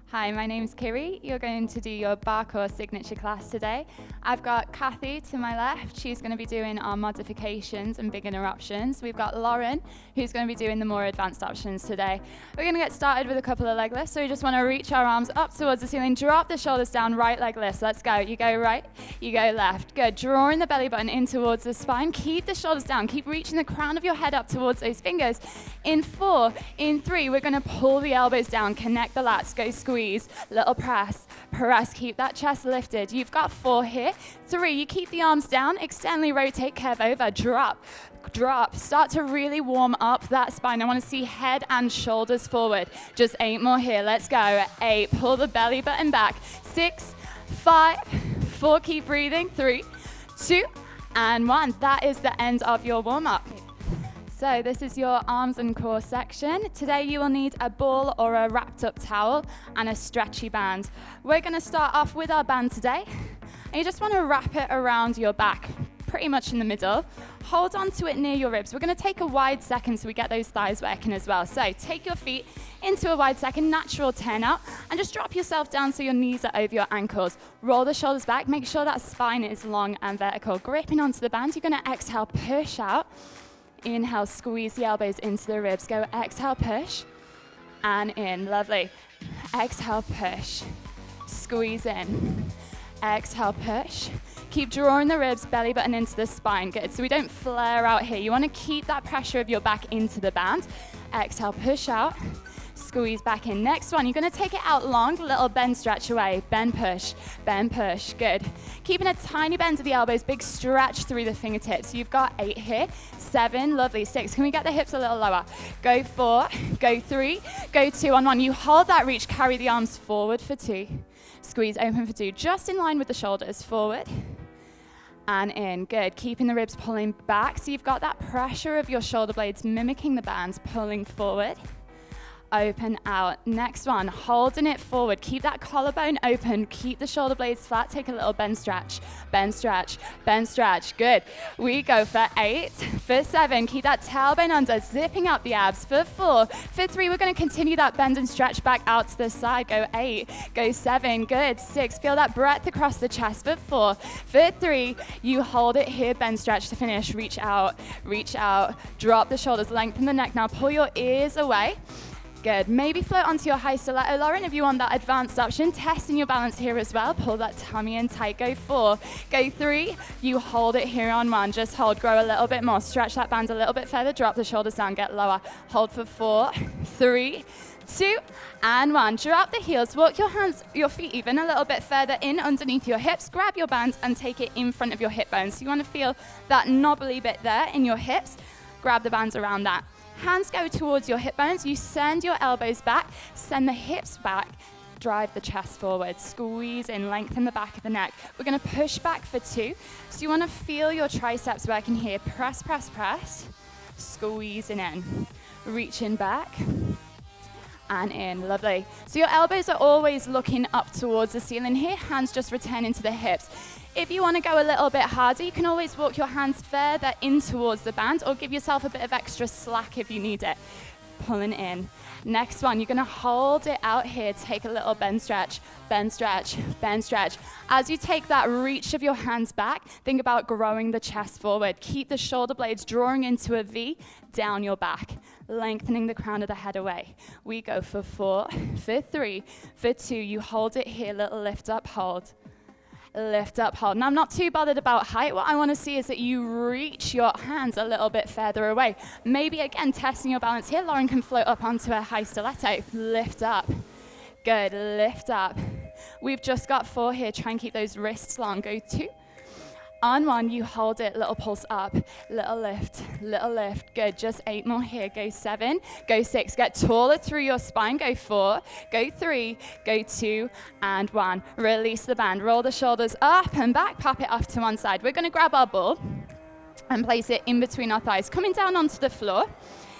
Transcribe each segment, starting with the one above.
Hi, my name is Kiri. You're going to do your Barrecore signature class today. I've got Kathy to my left. She's going to be doing our modifications and beginner options. We've got Lauren, who's going to be doing the more advanced options today. We're going to get started with a couple of leg lifts. So we just want to reach our arms up towards the ceiling, drop the shoulders down, right leg lifts. Let's go. You go right, you go left. Good. Drawing the belly button in towards the spine. Keep the shoulders down. Keep reaching the crown of your head up towards those fingers. In 4, in 3, we're going to pull the elbows down, connect the lats, go squeeze. Little press, keep that chest lifted. You've got 4 here. 3, you keep the arms down, externally rotate, curve over, drop. Start to really warm up that spine. I want to see head and shoulders forward. Just 8 more here. Let's go. 8, pull the belly button back. 6, 5, 4, keep breathing. 3, 2, and 1. That is the end of your warm-up. So this is your arms and core section. Today you will need a ball or a wrapped up towel and a stretchy band. We're going to start off with our band today. And you just want to wrap it around your back, pretty much in the middle. Hold on to it near your ribs. We're going to take a wide second so we get those thighs working as well. So take your feet into a wide second, natural turn out, and just drop yourself down so your knees are over your ankles. Roll the shoulders back. Make sure that spine is long and vertical. Gripping onto the band, you're going to exhale, push out. Inhale, squeeze the elbows into the ribs. Go, exhale, push, and in. Lovely. Exhale, push, squeeze in. Exhale, push. Keep drawing the ribs, belly button into the spine. Good. So we don't flare out here. You want to keep that pressure of your back into the band. Exhale, push out. Squeeze back in. Next one, you're going to take it out long, little bend, stretch away. Bend, push. Good. Keeping a tiny bend of the elbows, big stretch through the fingertips. You've got 8 here. 7, lovely. 6. Can we get the hips a little lower? Go 4, go 3, go 2 on 1. You hold that reach, carry the arms forward for 2. Squeeze open for 2, just in line with the shoulders. Forward and in. Good. Keeping the ribs pulling back. So you've got that pressure of your shoulder blades mimicking the bands, pulling forward. Open out. Next one, holding it forward. Keep that collarbone open. Keep the shoulder blades flat. Take a little bend, stretch. Good. We go for 8. For 7, keep that tailbone under, zipping up the abs. For 4. For 3, we're going to continue that bend and stretch back out to the side. Go 8. Go 7. Good. 6. Feel that breadth across the chest. For 4. For 3, you hold it here. Bend, stretch to finish. Reach out. Drop the shoulders. Lengthen the neck. Now pull your ears away. Good. Maybe float onto your high stiletto, Lauren, if you want that advanced option. Testing your balance here as well. Pull that tummy in tight. Go 4. Go 3. You hold it here on 1. Just hold. Grow a little bit more. Stretch that band a little bit further. Drop the shoulders down. Get lower. Hold for 4, 3, 2, and 1. Drop the heels. Walk your feet even a little bit further in underneath your hips. Grab your band and take it in front of your hip bones. So you want to feel that knobbly bit there in your hips. Grab the bands around that. Hands go towards your hip bones. You send your elbows back, send the hips back, drive the chest forward, squeeze in, lengthen the back of the neck. We're going to push back for 2. So you want to feel your triceps working here. Press, squeezing in, reaching back, and in. Lovely. So your elbows are always looking up towards the ceiling here. Hands just returning to the hips. If you want to go a little bit harder, you can always walk your hands further in towards the band or give yourself a bit of extra slack if you need it. Pulling in. Next one, you're going to hold it out here. Take a little bend, stretch. As you take that reach of your hands back, think about growing the chest forward. Keep the shoulder blades drawing into a V down your back, lengthening the crown of the head away. We go for 4, for 3, for 2. You hold it here, little lift up, hold. Lift up, hold. Now, I'm not too bothered about height. What I want to see is that you reach your hands a little bit further away. Maybe, again, testing your balance here. Lauren can float up onto a high stiletto. Lift up. Good. Lift up. We've just got 4 here. Try and keep those wrists long. Go 2. On 1, you hold it, little pulse up, little lift, good, just 8 more here, go 7, go 6, get taller through your spine, go 4, go 3, go 2, and 1, release the band, roll the shoulders up and back, pop it off to one side. We're going to grab our ball and place it in between our thighs, coming down onto the floor.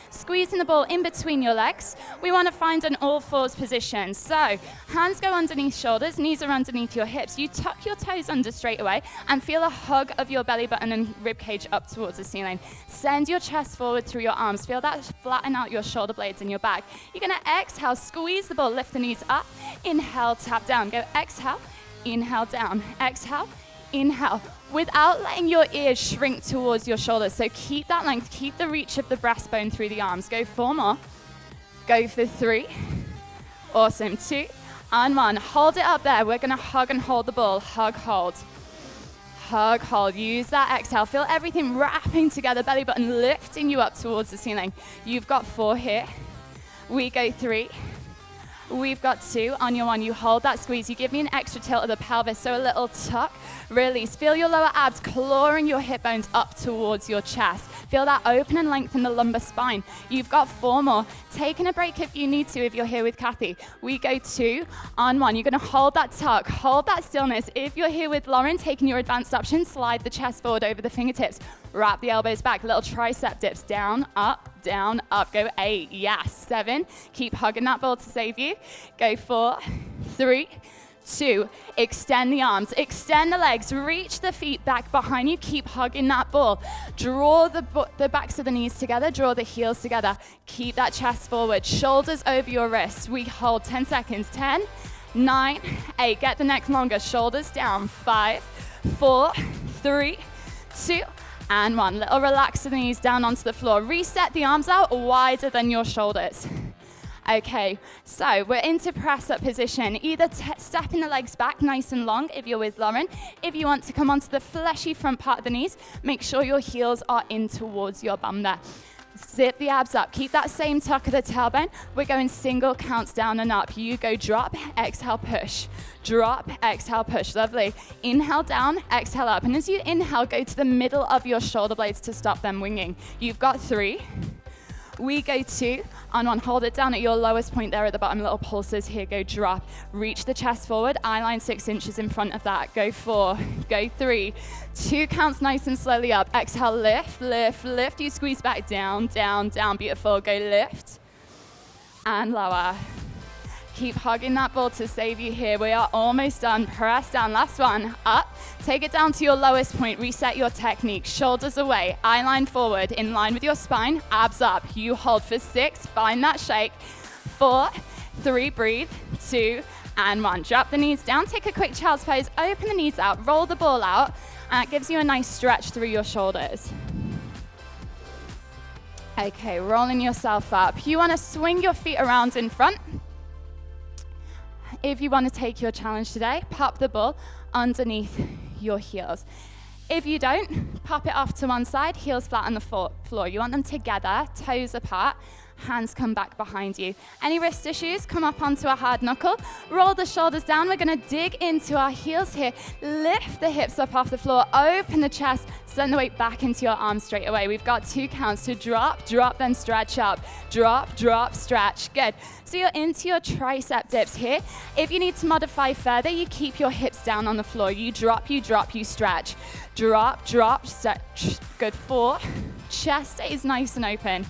squeezing the ball in between your legs. We want to find an all fours position. So hands go underneath shoulders, knees are underneath your hips. You tuck your toes under straight away and feel a hug of your belly button and rib cage up towards the ceiling. Send your chest forward through your arms. Feel that flatten out your shoulder blades in your back. You're going to exhale, squeeze the ball, lift the knees up. Inhale, tap down. Go exhale, inhale down. Exhale, inhale. Without letting your ears shrink towards your shoulders. So keep that length, keep the reach of the breastbone through the arms. Go 4 more. Go for 3. Awesome. 2 and 1. Hold it up there. We're going to hug and hold the ball. Hug, hold. Hug, hold. Use that exhale. Feel everything wrapping together. Belly button lifting you up towards the ceiling. You've got 4 here. We go 3. We've got 2. On your 1, you hold that squeeze. You give me an extra tilt of the pelvis, so a little tuck, release. Feel your lower abs clawing your hip bones up towards your chest. Feel that open and lengthen the lumbar spine. You've got 4 more. Taking a break if you need to, if you're here with Kathy. We go 2 on 1. You're going to hold that tuck, hold that stillness. If you're here with Lauren, taking your advanced option, slide the chest forward over the fingertips. Wrap the elbows back, little tricep dips, down, up, go 8, yes, 7, keep hugging that ball to save you, go 4, 3, 2, extend the arms, extend the legs, reach the feet back behind you, keep hugging that ball, draw the backs of the knees together, draw the heels together, keep that chest forward, shoulders over your wrists, we hold 10 seconds, 10, 9, 8, get the neck longer, shoulders down, 5, 4, 3, 2, and 1. Little relax the knees down onto the floor. Reset the arms out wider than your shoulders. Okay, so we're into press up position. Either stepping the legs back nice and long if you're with Lauren. If you want to come onto the fleshy front part of the knees, make sure your heels are in towards your bum there. Zip the abs up. Keep that same tuck of the tailbone. We're going single counts down and up. You go drop, exhale, push. Drop, exhale, push. Lovely. Inhale down, exhale up. And as you inhale, go to the middle of your shoulder blades to stop them winging. You've got 3. We go 2 on 1. Hold it down at your lowest point there at the bottom. Little pulses here. Go drop. Reach the chest forward. Eye line 6 inches in front of that. Go 4. Go 3. 2 counts nice and slowly up. Exhale, lift, lift, lift. You squeeze back down, down, down. Beautiful. Go lift and lower. Keep hugging that ball to save you here. We are almost done. Press down. Last one. Up. Take it down to your lowest point. Reset your technique. Shoulders away. Eye line forward. In line with your spine. Abs up. You hold for 6. Find that shake. 4, 3, breathe. 2, and 1. Drop the knees down. Take a quick child's pose. Open the knees out. Roll the ball out. And it gives you a nice stretch through your shoulders. Okay, rolling yourself up. You want to swing your feet around in front. If you want to take your challenge today, pop the ball underneath your heels. If you don't, pop it off to one side, heels flat on the floor. You want them together, toes apart, hands come back behind you. Any wrist issues, come up onto a hard knuckle. Roll the shoulders down. We're going to dig into our heels here. Lift the hips up off the floor. Open the chest. Send the weight back into your arms straight away. We've got 2 counts to drop, drop, then stretch up. Drop, drop, stretch. Good. So you're into your tricep dips here. If you need to modify further, you keep your hips down on the floor. You drop, you stretch. Drop, drop, stretch. Good. 4. Chest stays nice and open.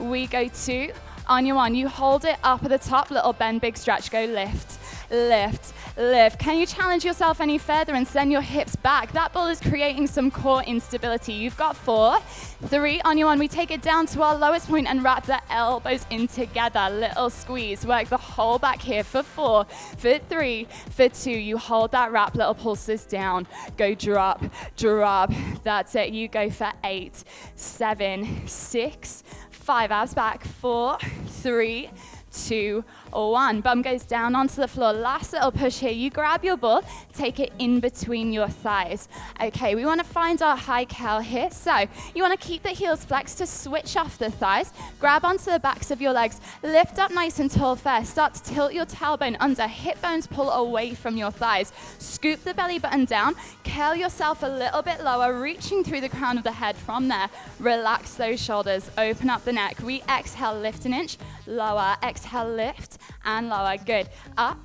We go 2. On your 1, you hold it up at the top, little bend, big stretch. Go lift, lift, lift. Can you challenge yourself any further and send your hips back? That ball is creating some core instability. You've got 4, 3. On your 1, we take it down to our lowest point and wrap the elbows in together. Little squeeze. Work the whole back here for 4, for 3, for 2. You hold that wrap, little pulses down. Go drop, drop. That's it. You go for 8, 7, 6, 5, abs back, 4, 3, 2, 1. Bum goes down onto the floor. Last little push here. You grab your ball, take it in between your thighs. Okay, we want to find our high curl here. So you want to keep the heels flexed to switch off the thighs. Grab onto the backs of your legs. Lift up nice and tall first. Start to tilt your tailbone under. Hip bones pull away from your thighs. Scoop the belly button down. Curl yourself a little bit lower, reaching through the crown of the head from there. Relax those shoulders. Open up the neck. We exhale, lift an inch. Lower. Exhale, lift and lower. Good. Up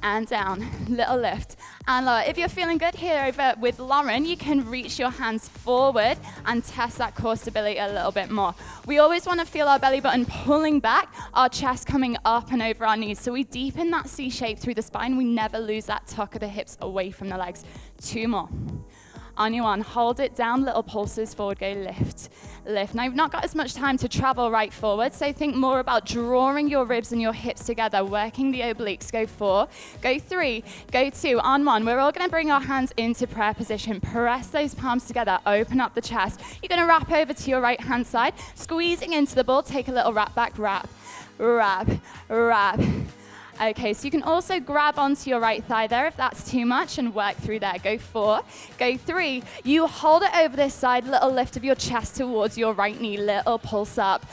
and down, little lift and lower. If you're feeling good here over with Lauren, you can reach your hands forward and test that core stability a little bit more. We always want to feel our belly button pulling back, our chest coming up and over our knees. So we deepen that C shape through the spine. We never lose that tuck of the hips away from the legs. 2 more. On your one, hold it down, little pulses forward, go lift, lift. Now you've not got as much time to travel right forward, so think more about drawing your ribs and your hips together, working the obliques. Go 4, go 3, go 2, on 1. We're all gonna bring our hands into prayer position, press those palms together, open up the chest. You're gonna wrap over to your right hand side, squeezing into the ball, take a little wrap back, wrap, wrap, wrap. Okay, so you can also grab onto your right thigh there if that's too much and work through there. Go 4, go 3. You hold it over this side, little lift of your chest towards your right knee, little pulse up,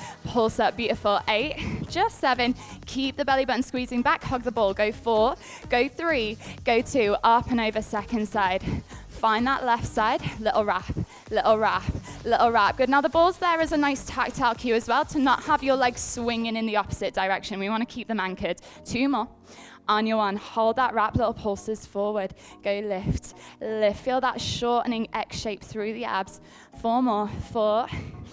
beautiful. 8, just 7. Keep the belly button squeezing back, hug the ball. Go 4, go 3, go 2, up and over second side. Find that left side, little wrap, little wrap, little wrap. Good, now the ball's there as a nice tactile cue as well to not have your legs swinging in the opposite direction. We want to keep them anchored. 2 more. On your one, hold that wrap, little pulses forward. Go lift, lift. Feel that shortening X shape through the abs. 4 more. 4,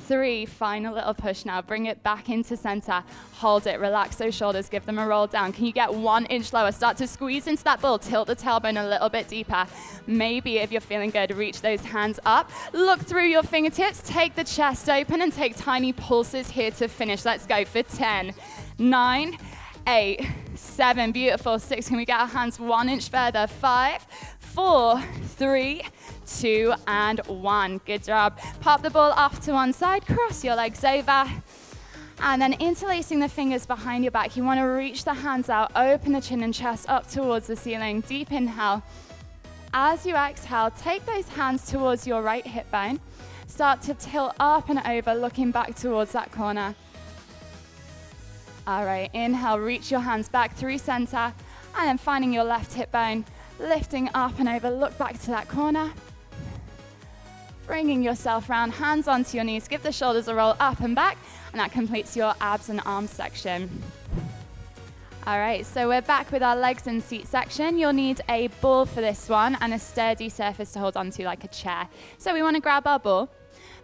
3, final little push now. Bring it back into center. Hold it, relax those shoulders, give them a roll down. Can you get 1 inch lower? Start to squeeze into that ball, tilt the tailbone a little bit deeper. Maybe if you're feeling good, reach those hands up. Look through your fingertips, take the chest open and take tiny pulses here to finish. Let's go for 10, 9, 8, 7, beautiful. 6, can we get our hands 1 inch further? 5, 4, 3, 2, and 1. Good job. Pop the ball off to one side, cross your legs over, and then interlacing the fingers behind your back. You want to reach the hands out, open the chin and chest up towards the ceiling. Deep inhale. As you exhale, take those hands towards your right hip bone. Start to tilt up and over, looking back towards that corner. All right, inhale, reach your hands back through center, and then finding your left hip bone, lifting up and over, look back to that corner. Bringing yourself round, hands onto your knees, give the shoulders a roll up and back, and that completes your abs and arms section. All right, so we're back with our legs and seat section. You'll need a ball for this one and a sturdy surface to hold onto like a chair. So we want to grab our ball,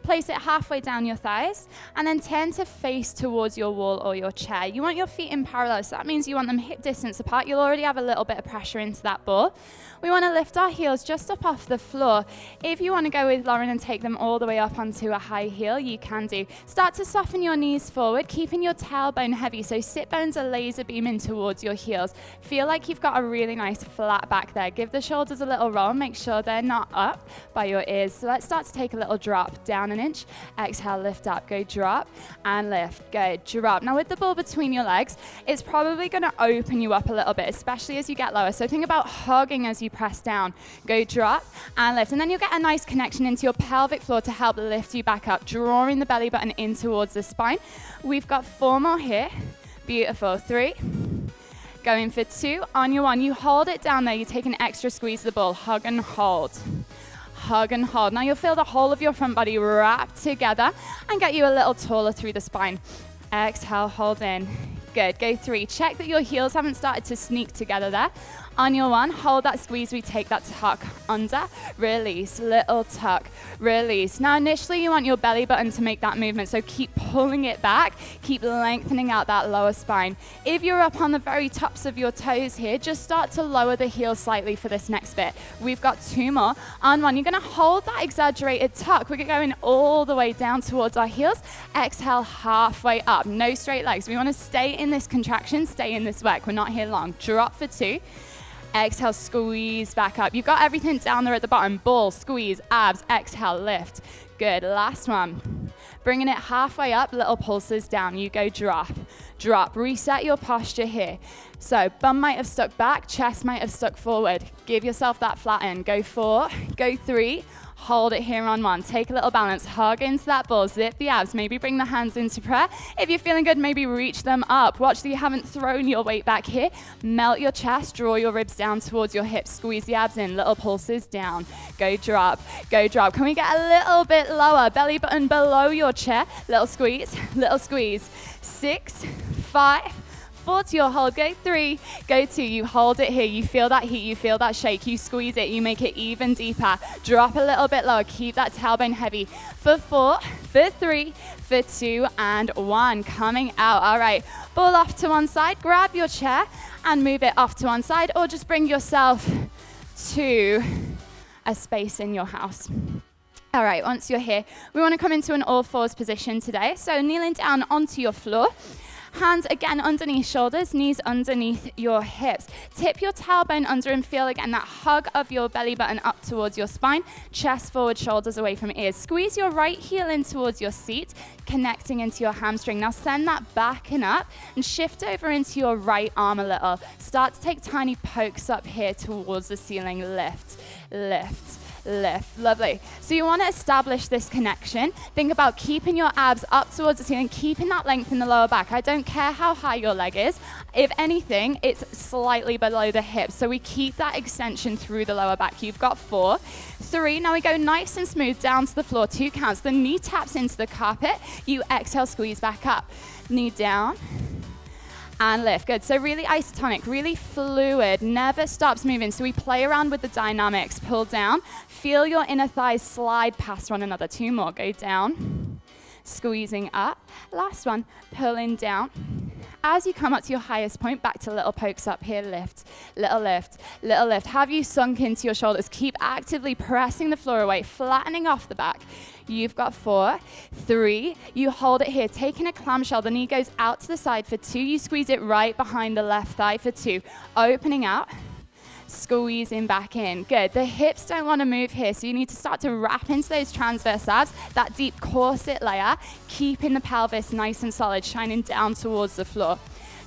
place it halfway down your thighs, and then turn to face towards your wall or your chair. You want your feet in parallel, so that means you want them hip distance apart. You'll already have a little bit of pressure into that ball. We want to lift our heels just up off the floor. If you want to go with Lauren and take them all the way up onto a high heel, you can do. Start to soften your knees forward, keeping your tailbone heavy, so sit bones are laser beaming towards your heels. Feel like you've got a really nice flat back there. Give the shoulders a little roll, make sure they're not up by your ears. So let's start to take a little drop, down an inch, exhale, lift up, go drop and lift, go drop. Now with the ball between your legs, it's probably going to open you up a little bit, especially as you get lower. So think about hugging as you press down. Go drop and lift, and then you'll get a nice connection into your pelvic floor to help lift you back up, drawing the belly button in towards the spine. We've got 4 more here. Beautiful. 3, going for 2. On your 1, you hold it down there, you take an extra squeeze of the ball, hug and hold. Hug and hold. Now you'll feel the whole of your front body wrap together and get you a little taller through the spine. Exhale, hold in. Good. Go 3. Check that your heels haven't started to sneak together there. On your 1, hold that squeeze. We take that tuck under, release, little tuck, release. Now initially you want your belly button to make that movement, so keep pulling it back, keep lengthening out that lower spine. If you're up on the very tops of your toes here, just start to lower the heels slightly for this next bit. We've got 2 more. On 1, you're going to hold that exaggerated tuck. We're going all the way down towards our heels. Exhale, halfway up. No straight legs. We want to stay in this contraction, stay in this work. We're not here long. Drop for 2. Exhale, squeeze back up. You've got everything down there at the bottom. Ball, squeeze, abs, exhale, lift. Good, last one. Bringing it halfway up, little pulses down. You go drop, drop. Reset your posture here. So bum might have stuck back, chest might have stuck forward. Give yourself that flat end. Go 4, go 3. Hold it here on 1. Take a little balance. Hug into that ball. Zip the abs. Maybe bring the hands into prayer. If you're feeling good, maybe reach them up. Watch that you haven't thrown your weight back here. Melt your chest. Draw your ribs down towards your hips. Squeeze the abs in. Little pulses down. Go drop. Go drop. Can we get a little bit lower? Belly button below your chair. Little squeeze. Little squeeze. 6, 5, 4 to your hold, go 3, go 2, you hold it here, you feel that heat, you feel that shake, you squeeze it, you make it even deeper, drop a little bit lower, keep that tailbone heavy, for 4, for 3, for 2, and 1, coming out. All right, ball off to one side, grab your chair, and move it off to one side, or just bring yourself to a space in your house. All right, once you're here, we want to come into an all fours position today. So kneeling down onto your floor, hands again underneath shoulders, knees underneath your hips. Tip your tailbone under and feel again that hug of your belly button up towards your spine, chest forward, shoulders away from ears. Squeeze your right heel in towards your seat, connecting into your hamstring. Now send that back and up and shift over into your right arm a little. Start to take tiny pokes up here towards the ceiling. Lift, lift, lift. Lovely. So you want to establish this connection. Think about keeping your abs up towards the ceiling, keeping that length in the lower back. I don't care how high your leg is. If anything, it's slightly below the hips. So we keep that extension through the lower back. You've got 4, 3. Now we go nice and smooth down to the floor. 2 counts. The knee taps into the carpet. You exhale, squeeze back up. Knee down. And lift. Good. So really isotonic, really fluid, never stops moving. So we play around with the dynamics. Pull down. Feel your inner thighs slide past one another. 2 more. Go down. Squeezing up. Last one. Pulling down. As you come up to your highest point, back to little pokes up here. Lift. Little lift. Little lift. Have you sunk into your shoulders? Keep actively pressing the floor away, flattening off the back. You've got 4, 3, you hold it here, taking a clamshell, the knee goes out to the side for 2, you squeeze it right behind the left thigh for 2, opening out, squeezing back in. Good, the hips don't want to move here, so you need to start to wrap into those transverse abs, that deep corset layer, keeping the pelvis nice and solid, shining down towards the floor.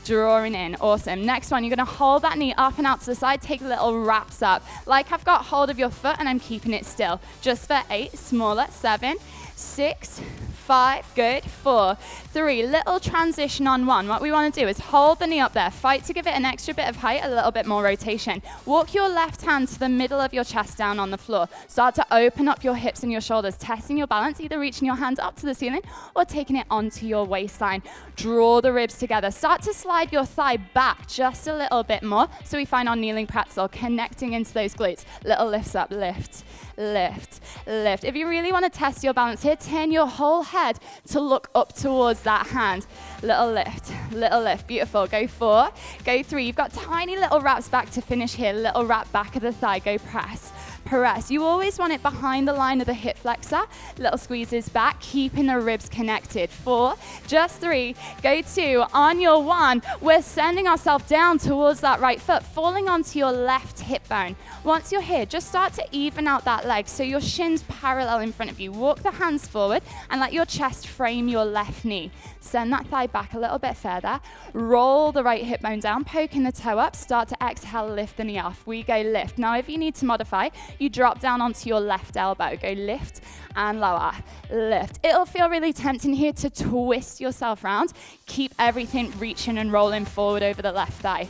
Drawing in, awesome. Next one, you're gonna hold that knee up and out to the side, take little wraps up. Like I've got hold of your foot and I'm keeping it still. Just for 8, smaller, 7, 6, 5, good, 4, 3, little transition on 1. What we want to do is hold the knee up there, fight to give it an extra bit of height, a little bit more rotation. Walk your left hand to the middle of your chest down on the floor. Start to open up your hips and your shoulders, testing your balance, either reaching your hands up to the ceiling or taking it onto your waistline. Draw the ribs together. Start to slide your thigh back just a little bit more so we find our kneeling pretzel, connecting into those glutes. Little lifts up, lift, lift, lift. If you really want to test your balance here, turn your whole head to look up towards that hand. Little lift, beautiful. Go 4, go 3. You've got tiny little wraps back to finish here. Little wrap back of the thigh, go press. Press. You always want it behind the line of the hip flexor. Little squeezes back, keeping the ribs connected. 4, just 3, go 2. On your 1, we're sending ourselves down towards that right foot, falling onto your left hip bone. Once you're here, just start to even out that leg so your shin's parallel in front of you. Walk the hands forward and let your chest frame your left knee. Send that thigh back a little bit further. Roll the right hip bone down, poking the toe up. Start to exhale, lift the knee off. We go lift. Now, if you need to modify, you drop down onto your left elbow. Go lift and lower, lift. It'll feel really tempting here to twist yourself around. Keep everything reaching and rolling forward over the left thigh.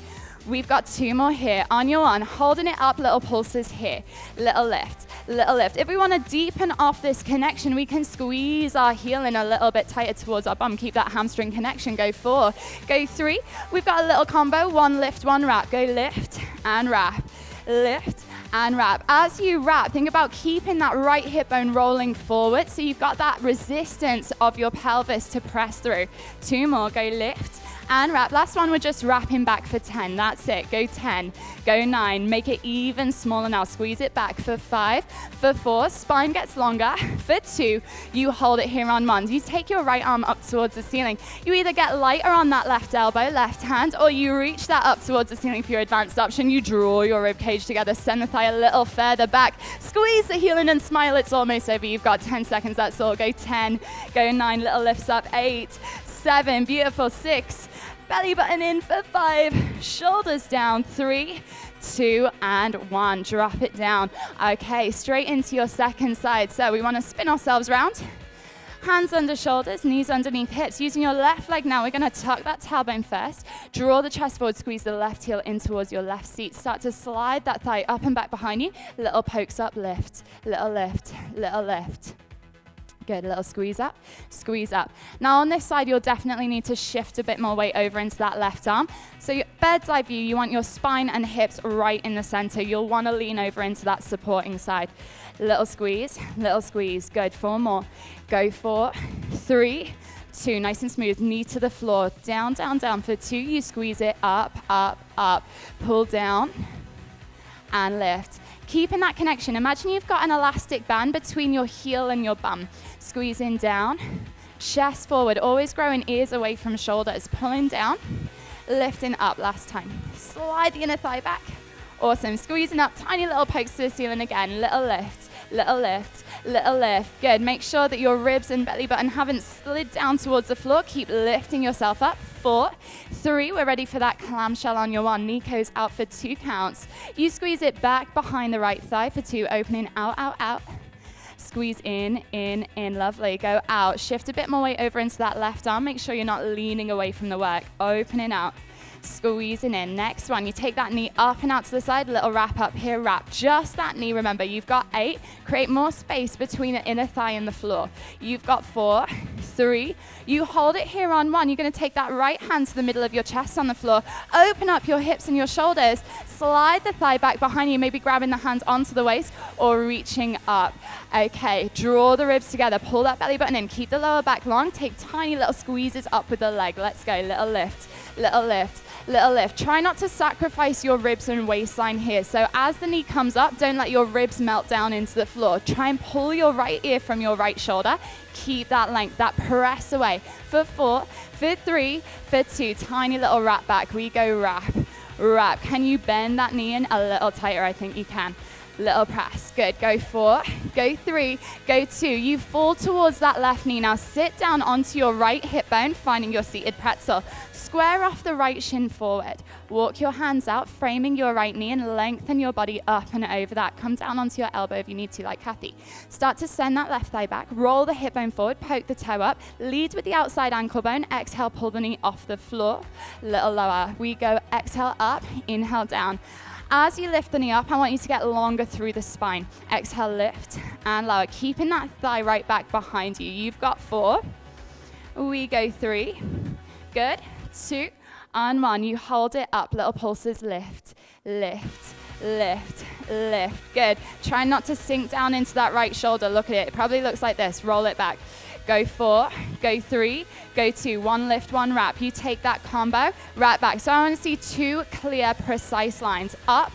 We've got 2 more here. On your 1, holding it up, little pulses here. Little lift, little lift. If we want to deepen off this connection, we can squeeze our heel in a little bit tighter towards our bum. Keep that hamstring connection. Go 4, go 3. We've got a little combo. 1 lift, 1 wrap. Go lift and wrap, lift and wrap. As you wrap, think about keeping that right hip bone rolling forward so you've got that resistance of your pelvis to press through. 2 more. Go lift and wrap. Last one, we're just wrapping back for 10. That's it. Go 10, go 9. Make it even smaller now. Squeeze it back for 5, for 4. Spine gets longer. For 2, you hold it here on 1. You take your right arm up towards the ceiling. You either get lighter on that left elbow, left hand, or you reach that up towards the ceiling for your advanced option. You draw your rib cage together. Send the thigh a little further back. Squeeze the heel in and smile. It's almost over. You've got 10 seconds. That's all. Go 10, go 9. Little lifts up. 8, 7, beautiful. 6, belly button in for 5, shoulders down. 3, 2, and 1. Drop it down. Okay, straight into your second side. So we want to spin ourselves around. Hands under shoulders, knees underneath hips. Using your left leg now, we're going to tuck that tailbone first. Draw the chest forward, squeeze the left heel in towards your left seat. Start to slide that thigh up and back behind you. Little pokes up, lift, little lift, little lift. Good, a little squeeze up, squeeze up. Now on this side, you'll definitely need to shift a bit more weight over into that left arm. So your bird's eye view, you want your spine and hips right in the center. You'll want to lean over into that supporting side. Little squeeze, good, 4 more. Go 4, 3, 2, nice and smooth, knee to the floor, down, down, down. For 2, you squeeze it up, up, up, pull down, and lift. Keeping that connection. Imagine you've got an elastic band between your heel and your bum. Squeezing down, chest forward, always growing ears away from shoulders. Pulling down, lifting up last time. Slide the inner thigh back. Awesome. Squeezing up, tiny little pokes to the ceiling again. Little lift, little lift, little lift. Good. Make sure that your ribs and belly button haven't slid down towards the floor. Keep lifting yourself up. 4, 3, we're ready for that clam shell on your 1. Knee goes out for 2 counts. You squeeze it back behind the right thigh for 2, opening out, out, out. Squeeze in, lovely. Go out. Shift a bit more weight over into that left arm. Make sure you're not leaning away from the work. Opening out. Squeezing in. Next one, you take that knee up and out to the side, little wrap up here, wrap. Just that knee, remember, you've got 8. Create more space between the inner thigh and the floor. You've got 4, 3. You hold it here on 1. You're going to take that right hand to the middle of your chest on the floor. Open up your hips and your shoulders. Slide the thigh back behind you, maybe grabbing the hands onto the waist or reaching up. Okay, draw the ribs together. Pull that belly button in. Keep the lower back long. Take tiny little squeezes up with the leg. Let's go. Little lift, little lift. Little lift. Try not to sacrifice your ribs and waistline here. So as the knee comes up, don't let your ribs melt down into the floor. Try and pull your right ear from your right shoulder. Keep that length, that press away. For 4, for 3, for 2. Tiny little wrap back. We go wrap, wrap. Can you bend that knee in a little tighter? I think you can. Little press. Good. Go 4, go 3, go 2. You fall towards that left knee. Now sit down onto your right hip bone, finding your seated pretzel. Square off the right shin forward. Walk your hands out, framing your right knee, and lengthen your body up and over that. Come down onto your elbow if you need to, like Kathy. Start to send that left thigh back. Roll the hip bone forward, poke the toe up. Lead with the outside ankle bone. Exhale, pull the knee off the floor. Little lower. We go exhale up, inhale down. As you lift the knee up, I want you to get longer through the spine. Exhale, lift and lower. Keeping that thigh right back behind you. You've got 4. We go 3. Good. 2 and 1. You hold it up. Little pulses. Lift, lift, lift, lift. Good. Try not to sink down into that right shoulder. Look at it. It probably looks like this. Roll it back. Go 4, go 3, go 2. 1 lift, 1 wrap. You take that combo, wrap back. So I want to see 2 clear, precise lines. Up,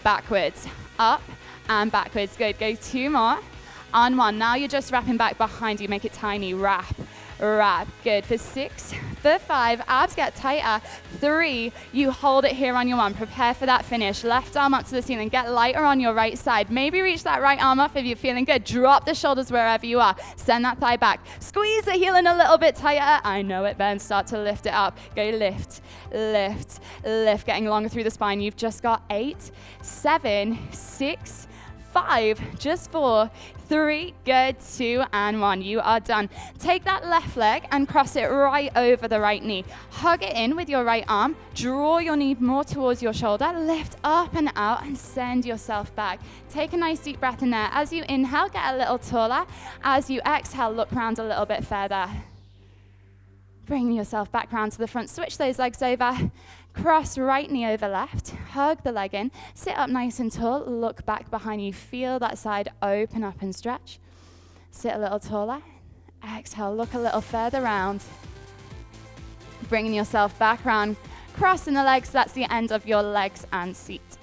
backwards, up, and backwards. Good. Go 2 more. On 1. Now you're just wrapping back behind you. Make it tiny. Wrap, wrap. Good. For 6, for 5. Abs get tighter. 3. You hold it here on your 1. Prepare for that finish. Left arm up to the ceiling. Get lighter on your right side. Maybe reach that right arm up if you're feeling good. Drop the shoulders wherever you are. Send that thigh back. Squeeze the heel in a little bit tighter. I know it, Ben. Start to lift it up. Go lift, lift, lift. Getting longer through the spine. You've just got 8, 7, 6, 5, just 4, 3, good, 2 and 1. You are done. Take that left leg and cross it right over the right knee. Hug it in with your right arm. Draw your knee more towards your shoulder. Lift up and out and send yourself back. Take a nice deep breath in there. As you inhale, get a little taller. As you exhale, look around a little bit further. Bring yourself back round to the front. Switch those legs over. Cross right knee over left. Hug the leg in. Sit up nice and tall. Look back behind you. Feel that side open up and stretch. Sit a little taller. Exhale. Look a little further round. Bringing yourself back round. Crossing the legs. That's the end of your legs and seat.